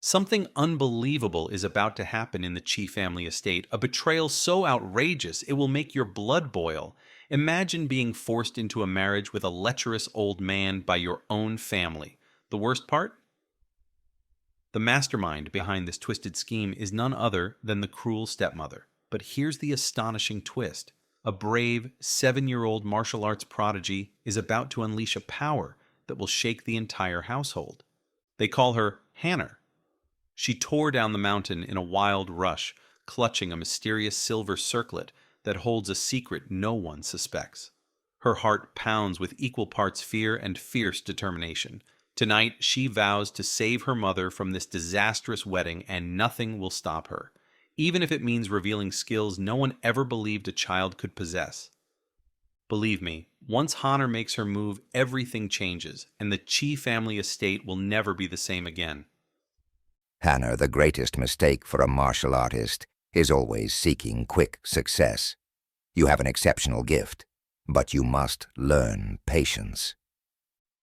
Something unbelievable is about to happen in the Chi family estate, a betrayal so outrageous it will make your blood boil. Imagine being forced into a marriage with a lecherous old man by your own family. The worst part? The mastermind behind this twisted scheme is none other than the cruel stepmother. But here's the astonishing twist. A brave 7-year-old martial arts prodigy is about to unleash a power that will shake the entire household. They call her Hannah. She tore down the mountain in a wild rush, clutching a mysterious silver circlet that holds a secret no one suspects. Her heart pounds with equal parts fear and fierce determination. Tonight, she vows to save her mother from this disastrous wedding, and nothing will stop her, even if it means revealing skills no one ever believed a child could possess. Believe me, once Honor makes her move, everything changes, and the Chi family estate will never be the same again. Hannah, the greatest mistake for a martial artist is always seeking quick success. You have an exceptional gift, but you must learn patience.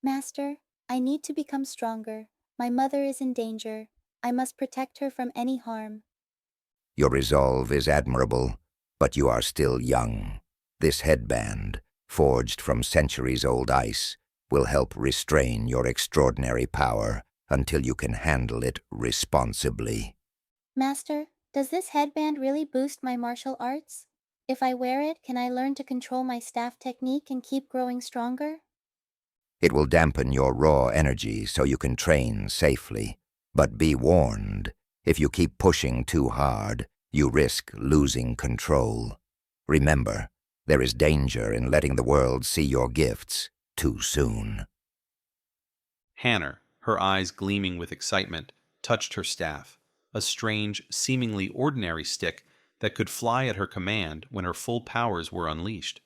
Master, I need to become stronger. My mother is in danger. I must protect her from any harm. Your resolve is admirable, but you are still young. This headband, forged from centuries-old ice, will help restrain your extraordinary power until you can handle it responsibly. Master, does this headband really boost my martial arts? If I wear it, can I learn to control my staff technique and keep growing stronger? It will dampen your raw energy so you can train safely. But be warned, if you keep pushing too hard, you risk losing control. Remember, there is danger in letting the world see your gifts too soon. Hannah, her eyes gleaming with excitement, touched her staff, a strange, seemingly ordinary stick that could fly at her command when her full powers were unleashed.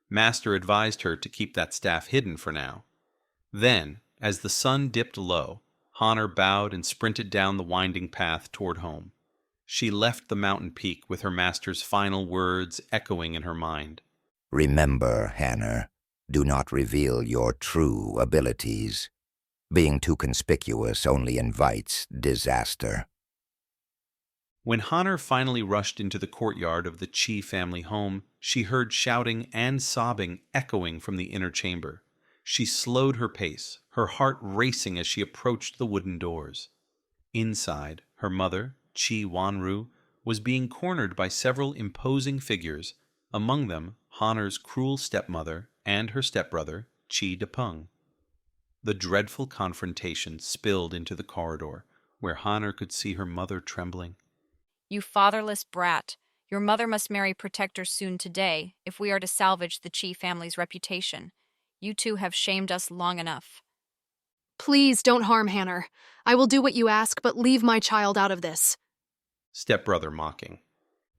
Master advised her to keep that staff hidden for now. Then, as the sun dipped low, Hannah bowed and sprinted down the winding path toward home. She left the mountain peak with her master's final words echoing in her mind. Remember, Hannah, do not reveal your true abilities. Being too conspicuous only invites disaster. When Hannah finally rushed into the courtyard of the Chi family home, she heard shouting and sobbing echoing from the inner chamber. She slowed her pace, her heart racing as she approached the wooden doors. Inside, her mother, Chi Wanru, was being cornered by several imposing figures, among them Hannah's cruel stepmother and her stepbrother, Chi Depeng. The dreadful confrontation spilled into the corridor, where Hannah could see her mother trembling. You fatherless brat. Your mother must marry Protector soon today if we are to salvage the Chi family's reputation. You two have shamed us long enough. Please don't harm Hannah. I will do what you ask, but leave my child out of this. Stepbrother mocking.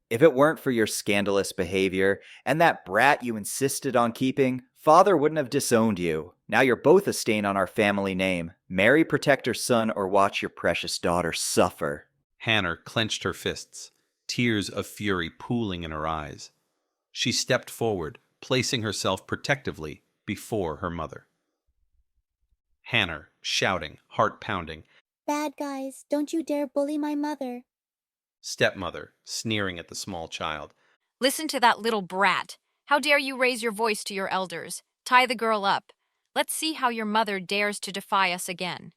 If it weren't for your scandalous behavior and that brat you insisted on keeping, Father wouldn't have disowned you. Now you're both a stain on our family name. Marry Protector's son or watch your precious daughter suffer. Hannah clenched her fists, tears of fury pooling in her eyes. She stepped forward, placing herself protectively before her mother. Hannah, shouting, heart pounding. Bad guys, don't you dare bully my mother. Stepmother, sneering at the small child. Listen to that little brat. How dare you raise your voice to your elders? Tie the girl up. Let's see how your mother dares to defy us again.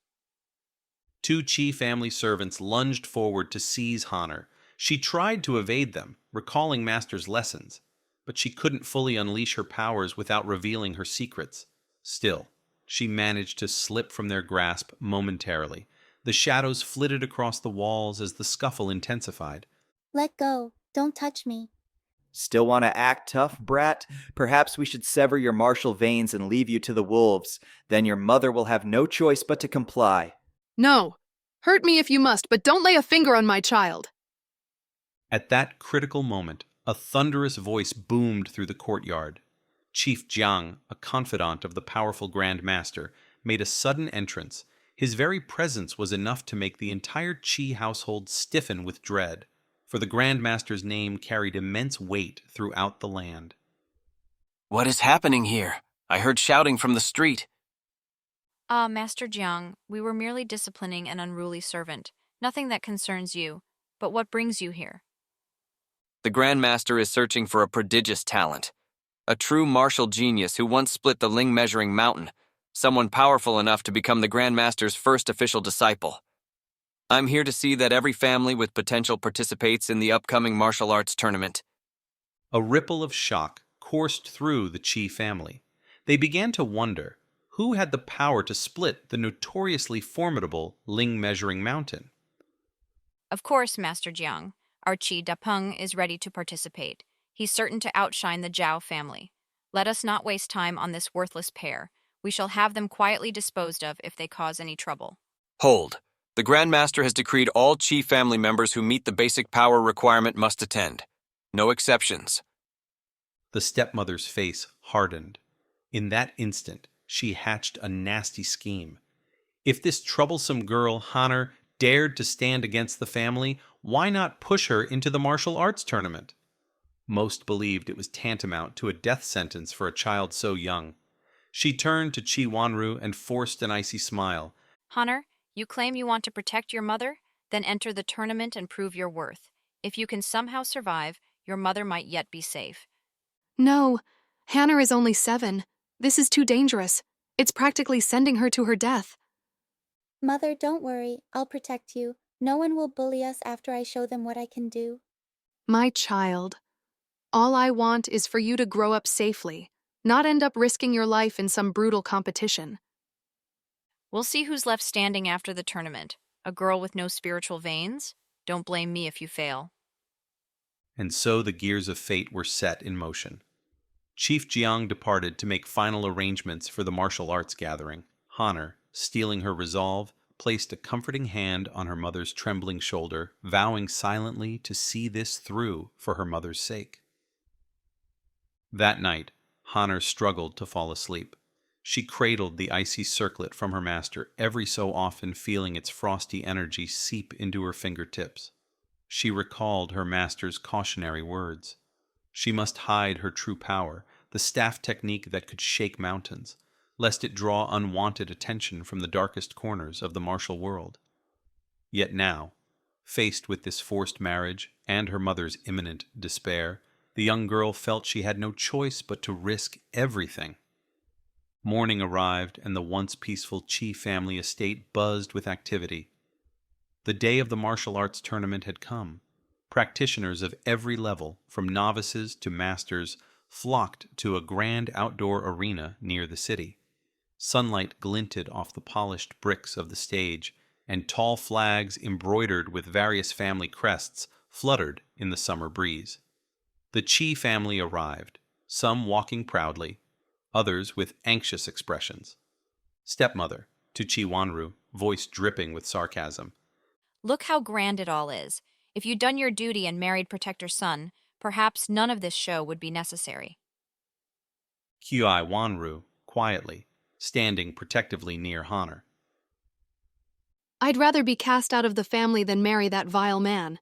Two Chi family servants lunged forward to seize Hannah. She tried to evade them, recalling Master's lessons, but she couldn't fully unleash her powers without revealing her secrets. Still, she managed to slip from their grasp momentarily. The shadows flitted across the walls as the scuffle intensified. Let go. Don't touch me. Still want to act tough, brat? Perhaps we should sever your martial veins and leave you to the wolves. Then your mother will have no choice but to comply. No. Hurt me if you must, but don't lay a finger on my child. At that critical moment, a thunderous voice boomed through the courtyard. Chief Jiang, a confidant of the powerful Grand Master, made a sudden entrance. His very presence was enough to make the entire Chi household stiffen with dread, for the Grand Master's name carried immense weight throughout the land. What is happening here? I heard shouting from the street. Master Jiang, we were merely disciplining an unruly servant. Nothing that concerns you, but what brings you here? The Grandmaster is searching for a prodigious talent. A true martial genius who once split the Ling measuring mountain. Someone powerful enough to become the Grandmaster's first official disciple. I'm here to see that every family with potential participates in the upcoming martial arts tournament. A ripple of shock coursed through the Qi family. They began to wonder who had the power to split the notoriously formidable Ling measuring mountain. Of course, Master Jiang. Our Qi Dapeng is ready to participate. He's certain to outshine the Zhao family. Let us not waste time on this worthless pair. We shall have them quietly disposed of if they cause any trouble. Hold. The Grandmaster has decreed all Qi family members who meet the basic power requirement must attend. No exceptions. The stepmother's face hardened. In that instant, she hatched a nasty scheme. If this troublesome girl, Hanner, dared to stand against the family, why not push her into the martial arts tournament? Most believed it was tantamount to a death sentence for a child so young. She turned to Qi Wanru and forced an icy smile. Hunter, you claim you want to protect your mother? Then enter the tournament and prove your worth. If you can somehow survive, your mother might yet be safe. No, Hannah is only 7. This is too dangerous. It's practically sending her to her death. Mother, don't worry. I'll protect you. No one will bully us after I show them what I can do. My child, all I want is for you to grow up safely, not end up risking your life in some brutal competition. We'll see who's left standing after the tournament. A girl with no spiritual veins? Don't blame me if you fail. And so the gears of fate were set in motion. Chief Jiang departed to make final arrangements for the martial arts gathering. Hanner, steeling her resolve, placed a comforting hand on her mother's trembling shoulder, vowing silently to see this through for her mother's sake. That night, Hanner struggled to fall asleep. She cradled the icy circlet from her master, every so often feeling its frosty energy seep into her fingertips. She recalled her master's cautionary words. She must hide her true power, the staff technique that could shake mountains, lest it draw unwanted attention from the darkest corners of the martial world. Yet now, faced with this forced marriage and her mother's imminent despair, the young girl felt she had no choice but to risk everything. Morning arrived, and the once peaceful Qi family estate buzzed with activity. The day of the martial arts tournament had come. Practitioners of every level, from novices to masters, flocked to a grand outdoor arena near the city. Sunlight glinted off the polished bricks of the stage, and tall flags embroidered with various family crests fluttered in the summer breeze. The Qi family arrived, some walking proudly, others with anxious expressions. Stepmother, to Qi Wanru, voice dripping with sarcasm. Look how grand it all is. If you'd done your duty and married Protector's son, perhaps none of this show would be necessary. Qi Wanru, quietly, standing protectively near Hanner. I'd rather be cast out of the family than marry that vile man.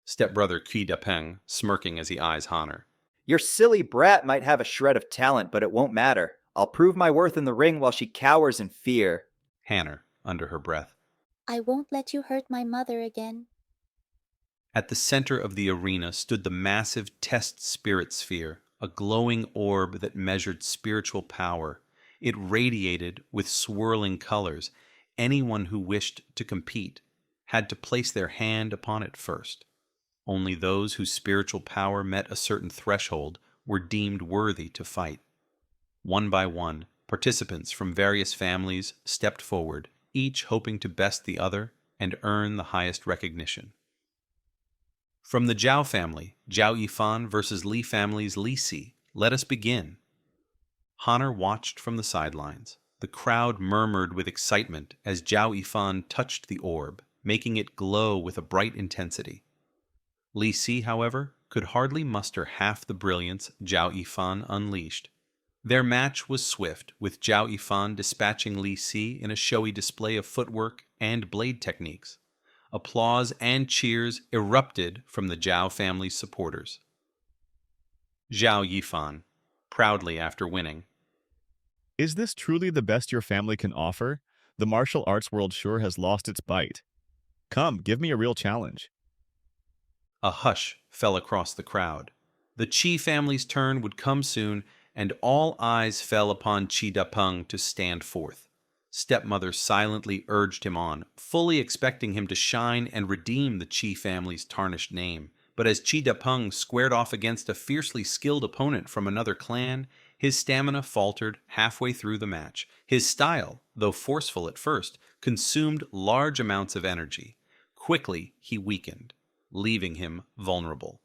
Stepbrother Qi Dapeng, smirking as he eyes Hanner. Your silly brat might have a shred of talent, but it won't matter. I'll prove my worth in the ring while she cowers in fear. Hanner, under her breath. I won't let you hurt my mother again. At the center of the arena stood the massive test spirit sphere, a glowing orb that measured spiritual power. It radiated with swirling colors. Anyone who wished to compete had to place their hand upon it first. Only those whose spiritual power met a certain threshold were deemed worthy to fight. One by one, participants from various families stepped forward, each hoping to best the other and earn the highest recognition. From the Zhao family, Zhao Yifan versus Li family's Li Si. Let us begin. Hanner watched from the sidelines. The crowd murmured with excitement as Zhao Yifan touched the orb, making it glow with a bright intensity. Li Si, however, could hardly muster half the brilliance Zhao Yifan unleashed. Their match was swift, with Zhao Yifan dispatching Li Si in a showy display of footwork and blade techniques. Applause and cheers erupted from the Zhao family's supporters. Zhao Yifan, proudly after winning. Is this truly the best your family can offer? The martial arts world sure has lost its bite. Come, give me a real challenge. A hush fell across the crowd. The Chi family's turn would come soon, and all eyes fell upon Chi to stand forth. Stepmother silently urged him on, fully expecting him to shine and redeem the Chi family's tarnished name. But as Chi squared off against a fiercely skilled opponent from another clan, his stamina faltered halfway through the match. His style, though forceful at first, consumed large amounts of energy. Quickly, he weakened, leaving him vulnerable.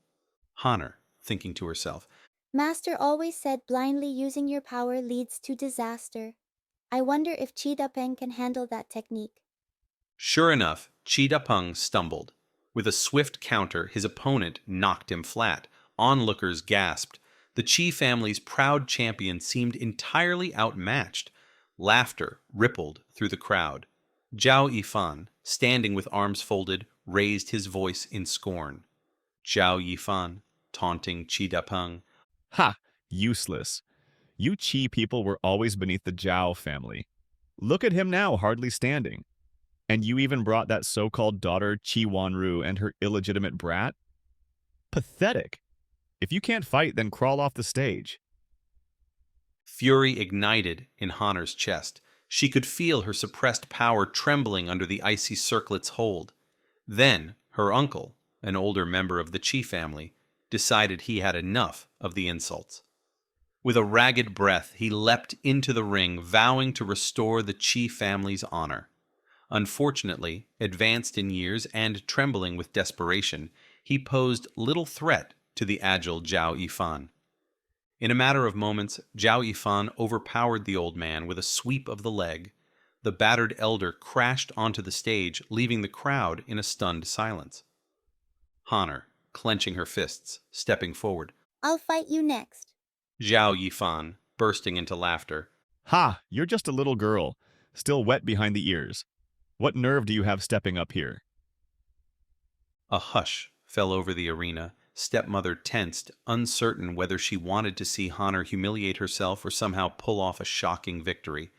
Honor, thinking to herself, Master always said blindly using your power leads to disaster. I wonder if Chi can handle that technique. Sure enough, Chi stumbled. With a swift counter, his opponent knocked him flat. Onlookers gasped. The Chi family's proud champion seemed entirely outmatched. Laughter rippled through the crowd. Zhao Yifan, standing with arms folded, raised his voice in scorn. Zhao Yifan, taunting Chi. Ha! Useless. You Qi people were always beneath the Zhao family. Look at him now, hardly standing. And you even brought that so-called daughter Qi Wanru and her illegitimate brat? Pathetic. If you can't fight, then crawl off the stage. Fury ignited in Honor's chest. She could feel her suppressed power trembling under the icy circlet's hold. Then, her uncle, an older member of the Chi family, decided he had enough of the insults. With a ragged breath, he leapt into the ring, vowing to restore the Chi family's honor. Unfortunately, advanced in years and trembling with desperation, he posed little threat to the agile Zhao Yifan. In a matter of moments, Zhao Yifan overpowered the old man with a sweep of the leg. The battered elder crashed onto the stage, leaving the crowd in a stunned silence. Honor, clenching her fists, stepping forward. I'll fight you next. Zhao Yifan, bursting into laughter. Ha! You're just a little girl, still wet behind the ears. What nerve do you have stepping up here? A hush fell over the arena. Stepmother tensed, uncertain whether she wanted to see Honor humiliate herself or somehow pull off a shocking victory.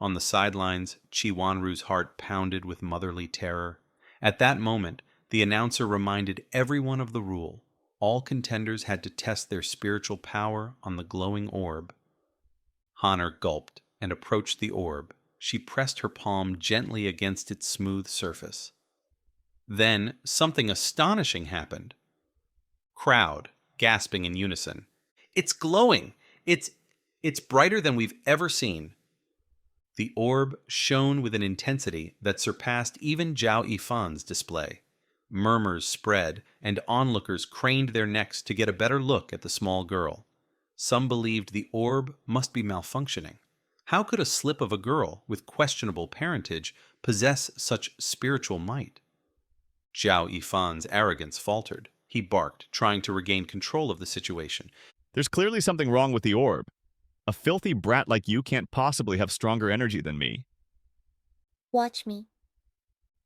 On the sidelines, Chi Wanru's heart pounded with motherly terror. At that moment, the announcer reminded everyone of the rule. All contenders had to test their spiritual power on the glowing orb. Honor gulped and approached the orb. She pressed her palm gently against its smooth surface. Then something astonishing happened. Crowd, gasping in unison. It's glowing! It's brighter than we've ever seen. The orb shone with an intensity that surpassed even Zhao Yifan's display. Murmurs spread, and onlookers craned their necks to get a better look at the small girl. Some believed the orb must be malfunctioning. How could a slip of a girl with questionable parentage possess such spiritual might? Zhao Yifan's arrogance faltered. He barked, trying to regain control of the situation. There's clearly something wrong with the orb. A filthy brat like you can't possibly have stronger energy than me. Watch me.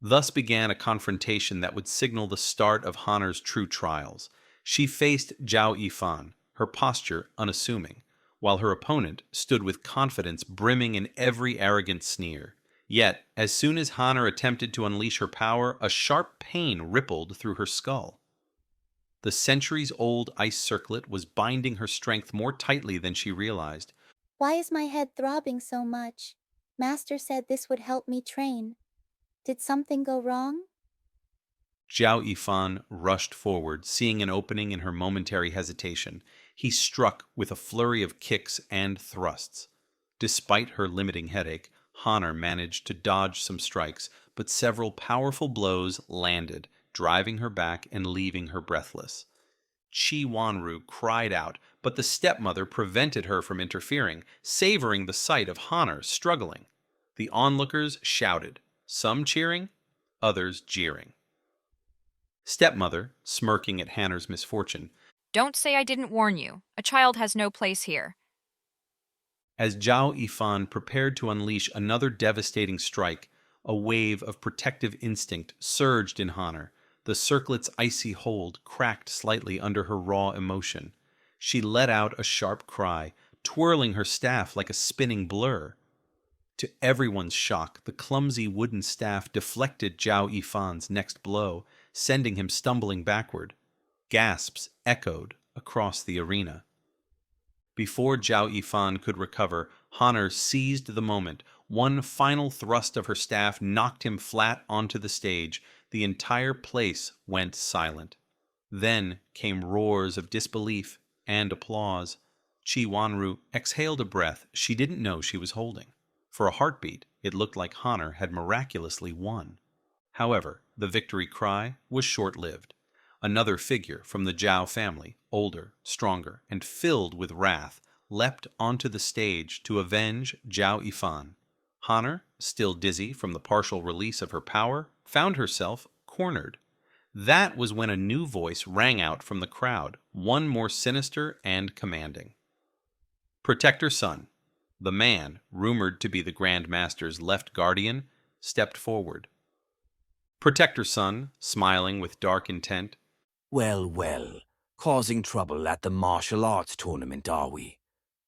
Thus began a confrontation that would signal the start of Honor's true trials. She faced Zhao Yifan, her posture unassuming, while her opponent stood with confidence brimming in every arrogant sneer. Yet, as soon as Honor attempted to unleash her power, a sharp pain rippled through her skull. The centuries-old ice circlet was binding her strength more tightly than she realized. Why is my head throbbing so much? Master said this would help me train. Did something go wrong? Zhao Yifan rushed forward, seeing an opening in her momentary hesitation. He struck with a flurry of kicks and thrusts. Despite her limiting headache, Honor managed to dodge some strikes, but several powerful blows landed, driving her back and leaving her breathless. Chi Wanru cried out, but the stepmother prevented her from interfering, savoring the sight of Honor struggling. The onlookers shouted, some cheering, others jeering. Stepmother, smirking at Hanner's misfortune. Don't say I didn't warn you. A child has no place here. As Zhao Yifan prepared to unleash another devastating strike, a wave of protective instinct surged in Honor. The circlet's icy hold cracked slightly under her raw emotion. She let out a sharp cry, twirling her staff like a spinning blur. To everyone's shock, the clumsy wooden staff deflected Zhao Yifan's next blow, sending him stumbling backward. Gasps echoed across the arena. Before Zhao Yifan could recover, Honor seized the moment. One final thrust of her staff knocked him flat onto the stage. The entire place went silent. Then came roars of disbelief and applause. Qi Wanru exhaled a breath she didn't know she was holding. For a heartbeat, it looked like Honor had miraculously won. However, the victory cry was short-lived. Another figure from the Zhao family, older, stronger, and filled with wrath, leapt onto the stage to avenge Zhao Yifan. Honor, still dizzy from the partial release of her power, found herself cornered. That was when a new voice rang out from the crowd, one more sinister and commanding. Protector Sun, the man, rumored to be the Grand Master's left guardian, stepped forward. Protector Sun, smiling with dark intent. Well, well, causing trouble at the martial arts tournament, are we?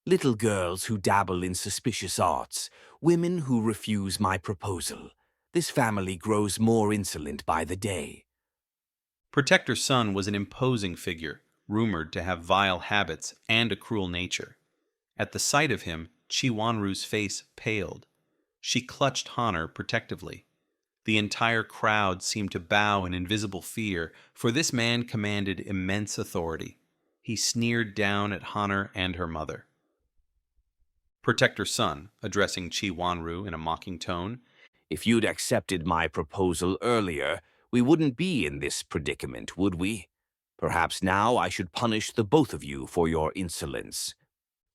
Little girls who dabble in suspicious arts, women who refuse my proposal. This family grows more insolent by the day. Protector Sun was an imposing figure, rumored to have vile habits and a cruel nature. At the sight of him, Qi Wanru's face paled. She clutched Honor protectively. The entire crowd seemed to bow in invisible fear, for this man commanded immense authority. He sneered down at Honor and her mother. Protector Sun, addressing Qi Wanru in a mocking tone, If you'd accepted my proposal earlier, we wouldn't be in this predicament, would we? Perhaps now I should punish the both of you for your insolence.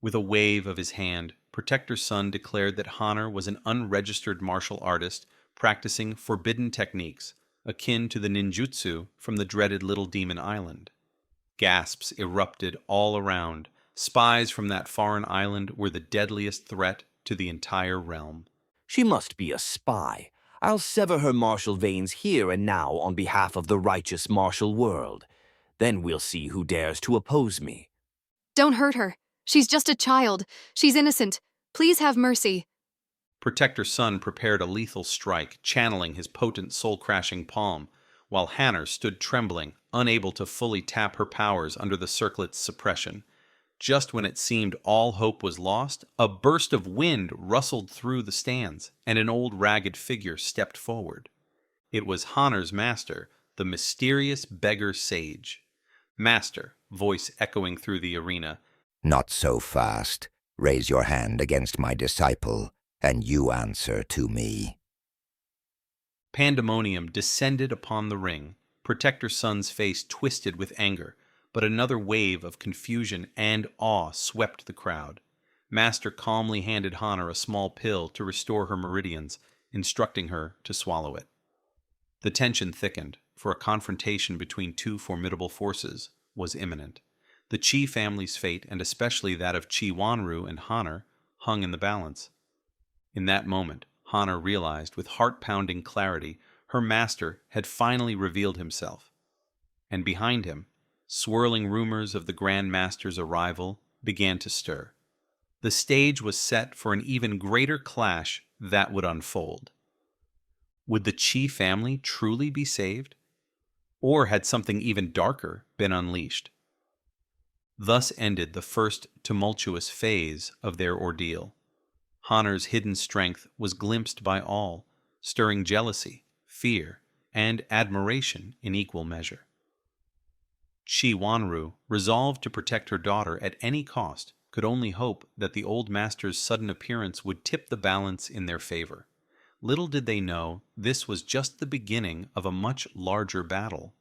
With a wave of his hand, Protector Sun declared that Honor was an unregistered martial artist practicing forbidden techniques, akin to the ninjutsu from the dreaded Little Demon Island. Gasps erupted all around. Spies from that foreign island were the deadliest threat to the entire realm. She must be a spy. I'll sever her martial veins here and now on behalf of the righteous martial world. Then we'll see who dares to oppose me. Don't hurt her. She's just a child. She's innocent. Please have mercy. Protector Sun prepared a lethal strike, channeling his potent soul-crashing palm, while Hanner stood trembling, unable to fully tap her powers under the circlet's suppression. Just when it seemed all hope was lost, a burst of wind rustled through the stands, and an old ragged figure stepped forward. It was Hanner's master, the mysterious beggar sage. Master, voice echoing through the arena. Not so fast. Raise your hand against my disciple, and you answer to me. Pandemonium descended upon the ring. Protector Sun's face twisted with anger, but another wave of confusion and awe swept the crowd. Master calmly handed Honor a small pill to restore her meridians, instructing her to swallow it. The tension thickened, for a confrontation between two formidable forces was imminent. The Qi family's fate, and especially that of Qi Wanru and Honor, hung in the balance. In that moment, Honor realized with heart-pounding clarity her master had finally revealed himself. And behind him, swirling rumors of the Grand Master's arrival began to stir. The stage was set for an even greater clash that would unfold. Would the Qi family truly be saved? Or had something even darker been unleashed? Thus ended the first tumultuous phase of their ordeal. Honor's hidden strength was glimpsed by all, stirring jealousy, fear, and admiration in equal measure. Qi Wanru, resolved to protect her daughter at any cost, could only hope that the old master's sudden appearance would tip the balance in their favor. Little did they know this was just the beginning of a much larger battle,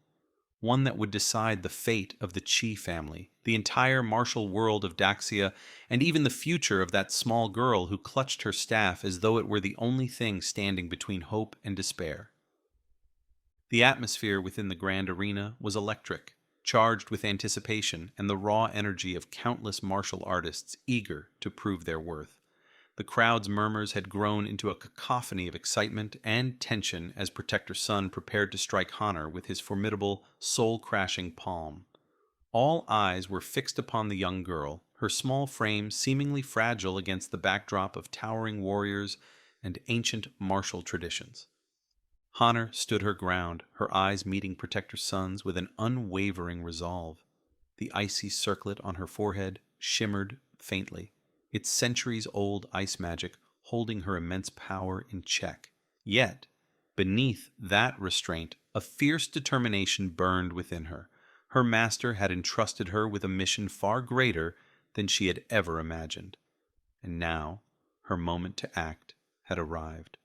one that would decide the fate of the Qi family, the entire martial world of Daxia, and even the future of that small girl who clutched her staff as though it were the only thing standing between hope and despair. The atmosphere within the grand arena was electric, charged with anticipation and the raw energy of countless martial artists eager to prove their worth. The crowd's murmurs had grown into a cacophony of excitement and tension as Protector Sun prepared to strike Honor with his formidable, soul-crashing palm. All eyes were fixed upon the young girl, her small frame seemingly fragile against the backdrop of towering warriors, and ancient martial traditions. Honor stood her ground, her eyes meeting Protector Sun's with an unwavering resolve. The icy circlet on her forehead shimmered faintly, its centuries-old ice magic holding her immense power in check. Yet, beneath that restraint, a fierce determination burned within her. Her master had entrusted her with a mission far greater than she had ever imagined. And now, her moment to act had arrived.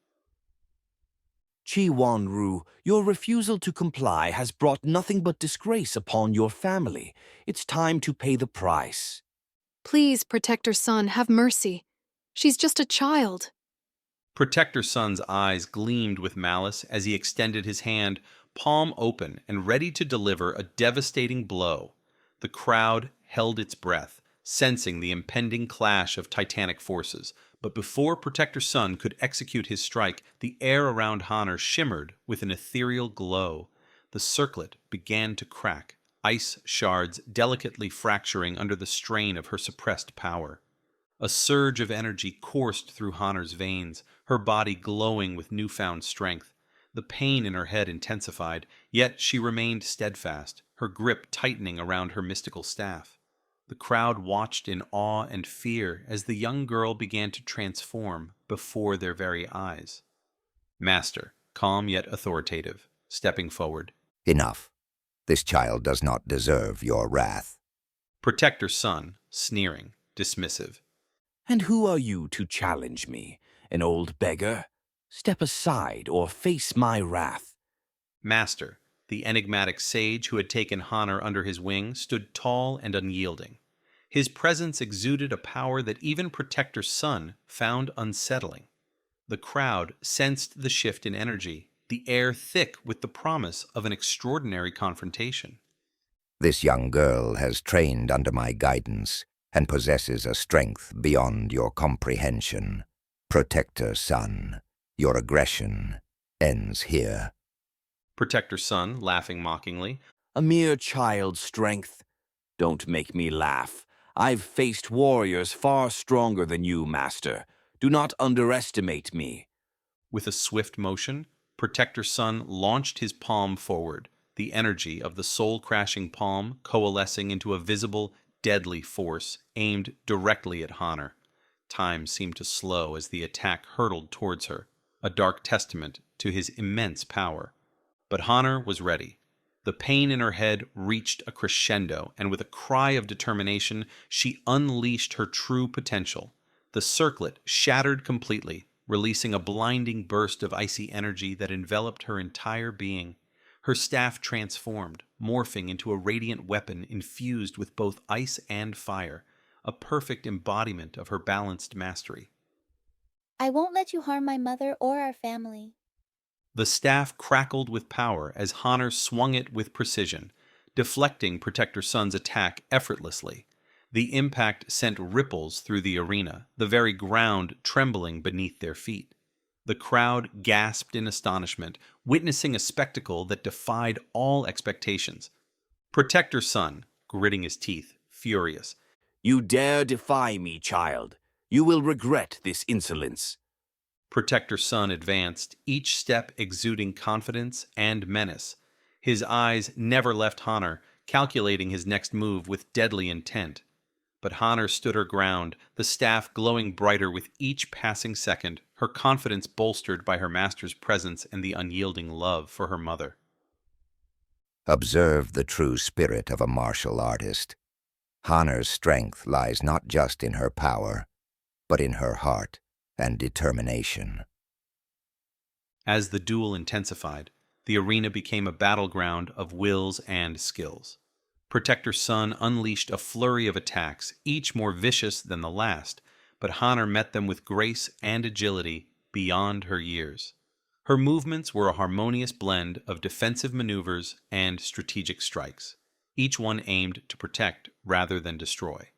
Chi-Wan-Ru, your refusal to comply has brought nothing but disgrace upon your family. It's time to pay the price. Please, Protector Sun, have mercy. She's just a child. Protector Sun's eyes gleamed with malice as he extended his hand, palm open and ready to deliver a devastating blow. The crowd held its breath, sensing the impending clash of titanic forces. But before Protector Sun could execute his strike, the air around Honor shimmered with an ethereal glow. The circlet began to crack, ice shards delicately fracturing under the strain of her suppressed power. A surge of energy coursed through Honor's veins, her body glowing with newfound strength. The pain in her head intensified, yet she remained steadfast, her grip tightening around her mystical staff. The crowd watched in awe and fear as the young girl began to transform before their very eyes. Master, calm yet authoritative, stepping forward. Enough. This child does not deserve your wrath. Protector Sun, sneering, dismissive. And who are you to challenge me? An old beggar? Step aside or face my wrath. Master, the enigmatic sage who had taken Honor under his wing, stood tall and unyielding. His presence exuded a power that even Protector Sun found unsettling. The crowd sensed the shift in energy, the air thick with the promise of an extraordinary confrontation. This young girl has trained under my guidance and possesses a strength beyond your comprehension. Protector Sun, your aggression ends here. Protector Sun, laughing mockingly. A mere child's strength? Don't make me laugh. I've faced warriors far stronger than you, Master. Do not underestimate me. With a swift motion, Protector Sun launched his palm forward, the energy of the soul-crashing palm coalescing into a visible, deadly force aimed directly at Honor. Time seemed to slow as the attack hurtled towards her, a dark testament to his immense power. But Honor was ready. The pain in her head reached a crescendo, and with a cry of determination, she unleashed her true potential. The circlet shattered completely, releasing a blinding burst of icy energy that enveloped her entire being. Her staff transformed, morphing into a radiant weapon infused with both ice and fire, a perfect embodiment of her balanced mastery. I won't let you harm my mother or our family. The staff crackled with power as Honor swung it with precision, deflecting Protector Sun's attack effortlessly. The impact sent ripples through the arena, the very ground trembling beneath their feet. The crowd gasped in astonishment, witnessing a spectacle that defied all expectations. Protector Sun, gritting his teeth, furious. You dare defy me, child. You will regret this insolence. Protector Sun advanced, each step exuding confidence and menace. His eyes never left Honor, calculating his next move with deadly intent. But Honor stood her ground, the staff glowing brighter with each passing second, her confidence bolstered by her master's presence and the unyielding love for her mother. Observe the true spirit of a martial artist. Honor's strength lies not just in her power, but in her heart and determination. As the duel intensified, the arena became a battleground of wills and skills. Protector Sun unleashed a flurry of attacks, each more vicious than the last, but Honor met them with grace and agility beyond her years. Her movements were a harmonious blend of defensive maneuvers and strategic strikes, each one aimed to protect rather than destroy.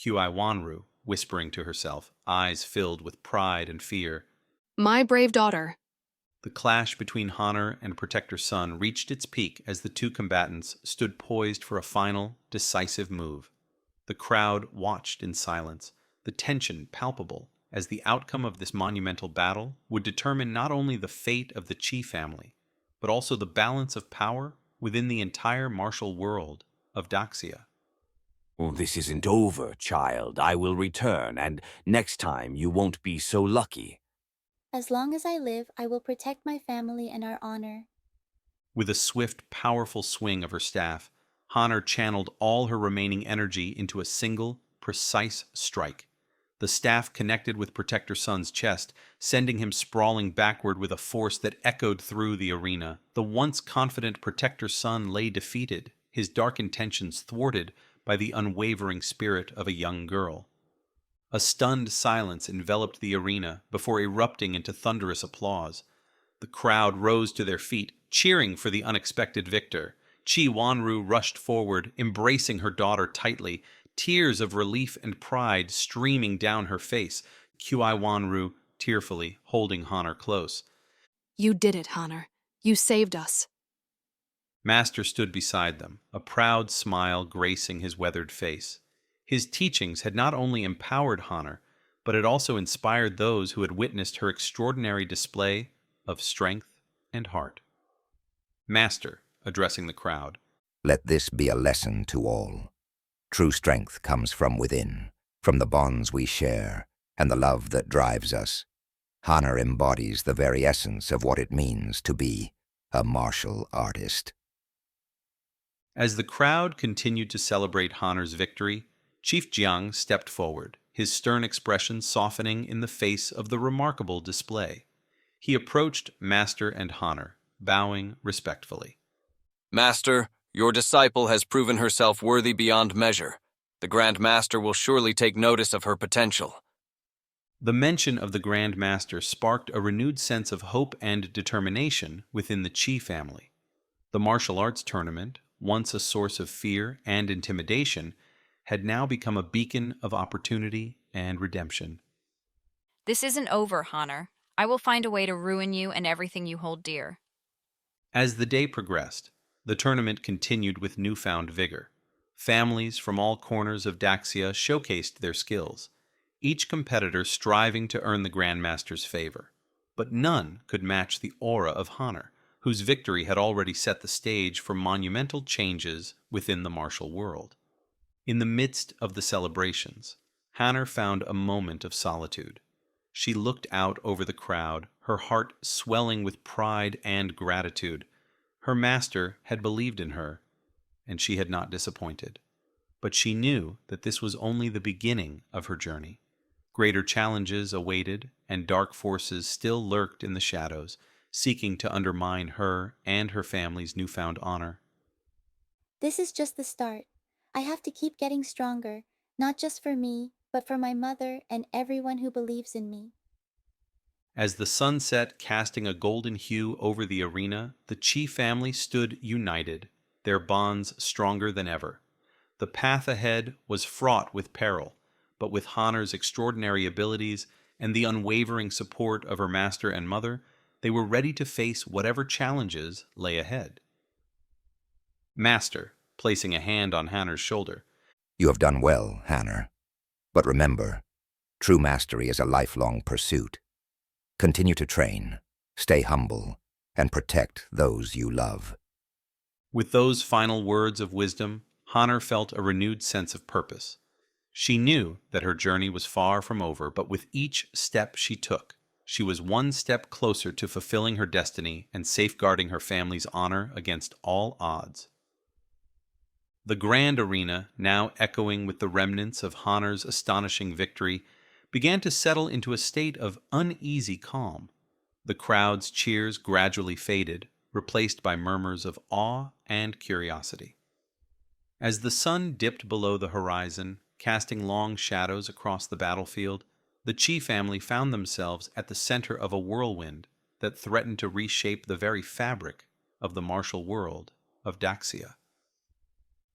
Kui-Wanru, whispering to herself, eyes filled with pride and fear. My brave daughter. The clash between Honor and Protector Sun reached its peak as the two combatants stood poised for a final, decisive move. The crowd watched in silence, the tension palpable as the outcome of this monumental battle would determine not only the fate of the Qi family, but also the balance of power within the entire martial world of Daxia. Oh, this isn't over, child. I will return, and next time you won't be so lucky. As long as I live, I will protect my family and our honor. With a swift, powerful swing of her staff, Honor channeled all her remaining energy into a single, precise strike. The staff connected with Protector Sun's chest, sending him sprawling backward with a force that echoed through the arena. The once confident Protector Sun lay defeated, his dark intentions thwarted by the unwavering spirit of a young girl. A stunned silence enveloped the arena before erupting into thunderous applause. The crowd rose to their feet, cheering for the unexpected victor. Qi Wanru rushed forward, embracing her daughter tightly, tears of relief and pride streaming down her face, Qi Wanru tearfully holding Honor close. You did it, Honor. You saved us. Master stood beside them, a proud smile gracing his weathered face. His teachings had not only empowered Honor, but had also inspired those who had witnessed her extraordinary display of strength and heart. Master, addressing the crowd, Let this be a lesson to all. True strength comes from within, from the bonds we share, and the love that drives us. Honor embodies the very essence of what it means to be a martial artist. As the crowd continued to celebrate Honor's victory, Chief Jiang stepped forward, his stern expression softening in the face of the remarkable display. He approached Master and Honor, bowing respectfully. Master, your disciple has proven herself worthy beyond measure. The Grand Master will surely take notice of her potential. The mention of the Grand Master sparked a renewed sense of hope and determination within the Qi family. The martial arts tournament, once a source of fear and intimidation, had now become a beacon of opportunity and redemption. This isn't over, Honor. I will find a way to ruin you and everything you hold dear. As the day progressed, the tournament continued with newfound vigor. Families from all corners of Daxia showcased their skills, each competitor striving to earn the Grandmaster's favor. But none could match the aura of Honor, whose victory had already set the stage for monumental changes within the martial world. In the midst of the celebrations, Honor found a moment of solitude. She looked out over the crowd, her heart swelling with pride and gratitude. Her master had believed in her, and she had not disappointed. But she knew that this was only the beginning of her journey. Greater challenges awaited, and dark forces still lurked in the shadows, seeking to undermine her and her family's newfound honor. This is just the start. I have to keep getting stronger, not just for me, but for my mother and everyone who believes in me. As the sun set, casting a golden hue over the arena, the Qi family stood united, their bonds stronger than ever. The path ahead was fraught with peril, but with Honor's extraordinary abilities and the unwavering support of her master and mother, they were ready to face whatever challenges lay ahead. Master, placing a hand on Honor's shoulder, You have done well, Honor. But remember, true mastery is a lifelong pursuit. Continue to train, stay humble, and protect those you love. With those final words of wisdom, Honor felt a renewed sense of purpose. She knew that her journey was far from over, but with each step she took, she was one step closer to fulfilling her destiny and safeguarding her family's honor against all odds. The grand arena, now echoing with the remnants of Honor's astonishing victory, began to settle into a state of uneasy calm. The crowd's cheers gradually faded, replaced by murmurs of awe and curiosity. As the sun dipped below the horizon, casting long shadows across the battlefield, the Qi family found themselves at the center of a whirlwind that threatened to reshape the very fabric of the martial world of Daxia.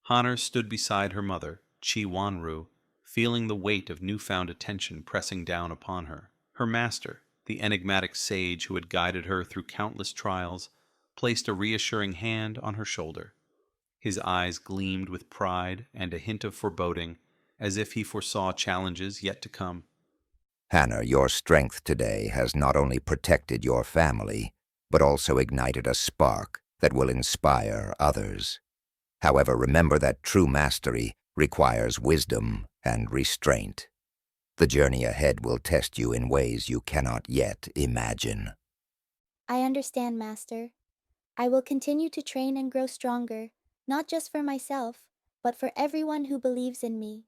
Honor stood beside her mother, Qi Wanru, feeling the weight of newfound attention pressing down upon her. Her master, the enigmatic sage who had guided her through countless trials, placed a reassuring hand on her shoulder. His eyes gleamed with pride and a hint of foreboding, as if he foresaw challenges yet to come. Hannah, your strength today has not only protected your family, but also ignited a spark that will inspire others. However, remember that true mastery requires wisdom and restraint. The journey ahead will test you in ways you cannot yet imagine. I understand, Master. I will continue to train and grow stronger, not just for myself, but for everyone who believes in me.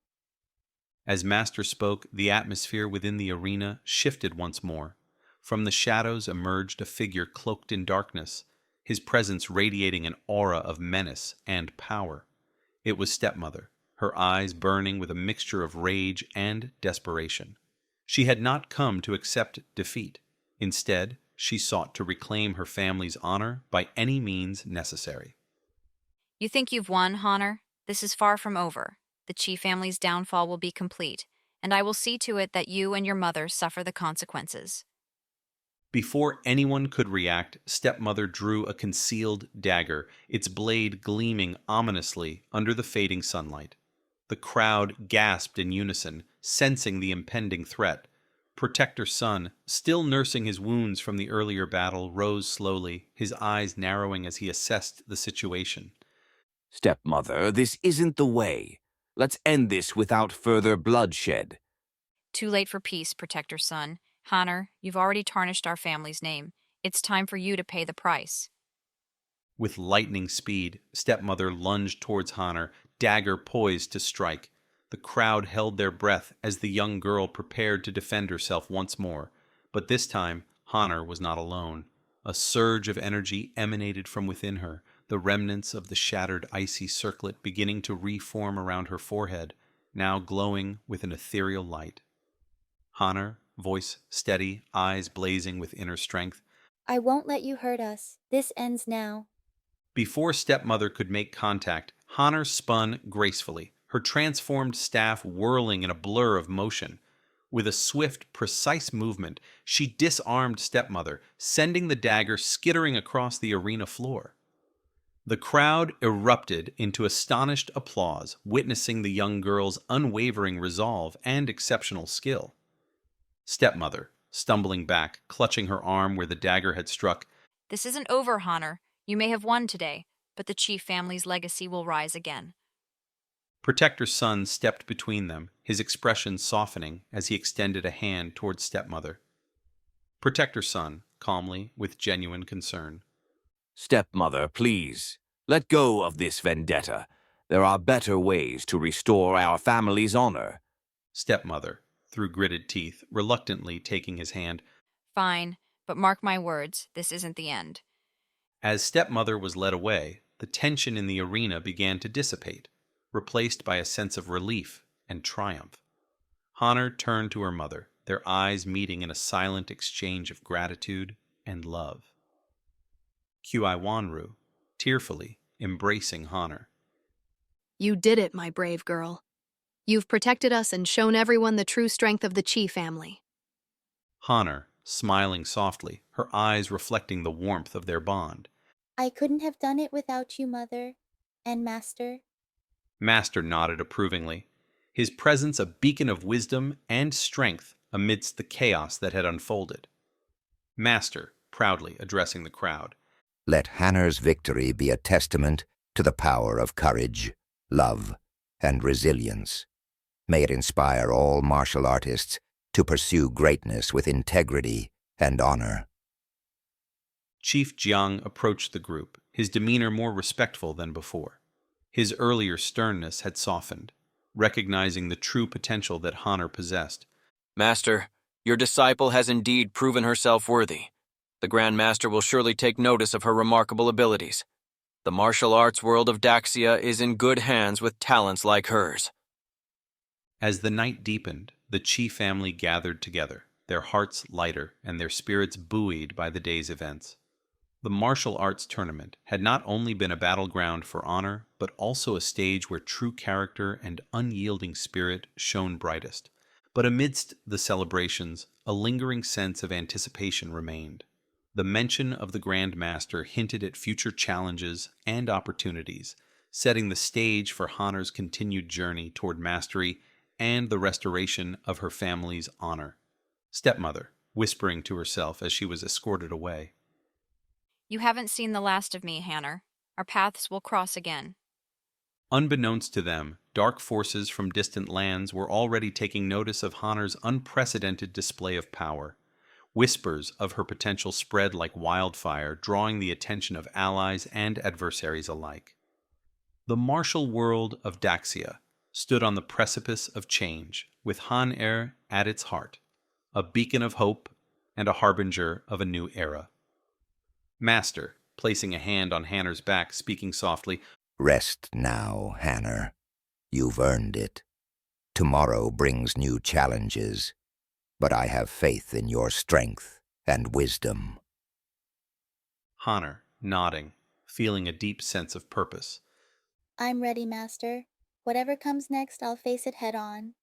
As Master spoke, the atmosphere within the arena shifted once more. From the shadows emerged a figure cloaked in darkness, his presence radiating an aura of menace and power. It was Stepmother, her eyes burning with a mixture of rage and desperation. She had not come to accept defeat. Instead, she sought to reclaim her family's honor by any means necessary. You think you've won, Honor? This is far from over. The Chi family's downfall will be complete, and I will see to it that you and your mother suffer the consequences. Before anyone could react, Stepmother drew a concealed dagger, its blade gleaming ominously under the fading sunlight. The crowd gasped in unison, sensing the impending threat. Protector's son, still nursing his wounds from the earlier battle, rose slowly, his eyes narrowing as he assessed the situation. Stepmother, this isn't the way. Let's end this without further bloodshed. Too late for peace, Protector's son. Honor, you've already tarnished our family's name. It's time for you to pay the price. With lightning speed, Stepmother lunged towards Honor, dagger poised to strike. The crowd held their breath as the young girl prepared to defend herself once more. But this time, Honor was not alone. A surge of energy emanated from within her, the remnants of the shattered icy circlet beginning to reform around her forehead, now glowing with an ethereal light. Honor, voice steady, eyes blazing with inner strength. I won't let you hurt us. This ends now. Before Stepmother could make contact, Honor spun gracefully, her transformed staff whirling in a blur of motion. With a swift, precise movement, she disarmed Stepmother, sending the dagger skittering across the arena floor. The crowd erupted into astonished applause, witnessing the young girl's unwavering resolve and exceptional skill. Stepmother, stumbling back, clutching her arm where the dagger had struck. This isn't over, Honor. You may have won today, but the Chi family's legacy will rise again. Protector's son stepped between them, his expression softening as he extended a hand towards Stepmother. Protector's son, calmly, with genuine concern. Stepmother, please, let go of this vendetta. There are better ways to restore our family's honor. Stepmother, through gritted teeth, reluctantly taking his hand. Fine, but mark my words, this isn't the end. As Stepmother was led away, the tension in the arena began to dissipate, replaced by a sense of relief and triumph. Honor turned to her mother, their eyes meeting in a silent exchange of gratitude and love. Wanru, tearfully embracing Honor. You did it, my brave girl. You've protected us and shown everyone the true strength of the Chi family. Honor, smiling softly, her eyes reflecting the warmth of their bond. I couldn't have done it without you, Mother and Master. Master nodded approvingly, his presence a beacon of wisdom and strength amidst the chaos that had unfolded. Master, proudly addressing the crowd. Let Hannah's victory be a testament to the power of courage, love, and resilience. May it inspire all martial artists to pursue greatness with integrity and honor. Chief Jiang approached the group, his demeanor more respectful than before. His earlier sternness had softened, recognizing the true potential that Honor possessed. Master, your disciple has indeed proven herself worthy. The Grand Master will surely take notice of her remarkable abilities. The martial arts world of Daxia is in good hands with talents like hers. As the night deepened, the Chi family gathered together, their hearts lighter and their spirits buoyed by the day's events. The martial arts tournament had not only been a battleground for honor, but also a stage where true character and unyielding spirit shone brightest. But amidst the celebrations, a lingering sense of anticipation remained. The mention of the Grand Master hinted at future challenges and opportunities, setting the stage for Honor's continued journey toward mastery and the restoration of her family's honor. Stepmother, whispering to herself as she was escorted away. You haven't seen the last of me, Hanner. Our paths will cross again. Unbeknownst to them, dark forces from distant lands were already taking notice of Hanner's unprecedented display of power. Whispers of her potential spread like wildfire, drawing the attention of allies and adversaries alike. The martial world of Daxia stood on the precipice of change, with Han-Er at its heart, a beacon of hope and a harbinger of a new era. Master, placing a hand on Hanner's back, speaking softly, Rest now, Hanner. You've earned it. Tomorrow brings new challenges, but I have faith in your strength and wisdom. Hanner, nodding, feeling a deep sense of purpose. I'm ready, Master. Whatever comes next, I'll face it head on.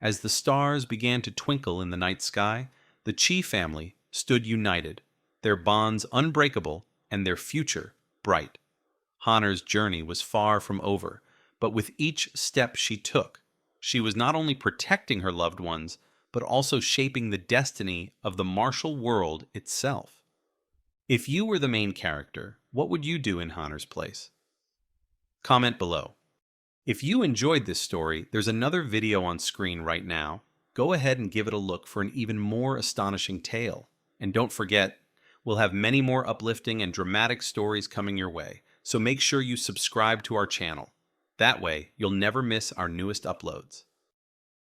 As the stars began to twinkle in the night sky, the Chi family stood united, their bonds unbreakable and their future bright. Hanner's journey was far from over, but with each step she took, she was not only protecting her loved ones, but also shaping the destiny of the martial world itself. If you were the main character, what would you do in Hanner's place? Comment below. If you enjoyed this story, there's another video on screen right now. Go ahead and give it a look for an even more astonishing tale. And don't forget, we'll have many more uplifting and dramatic stories coming your way, so make sure you subscribe to our channel. That way, you'll never miss our newest uploads.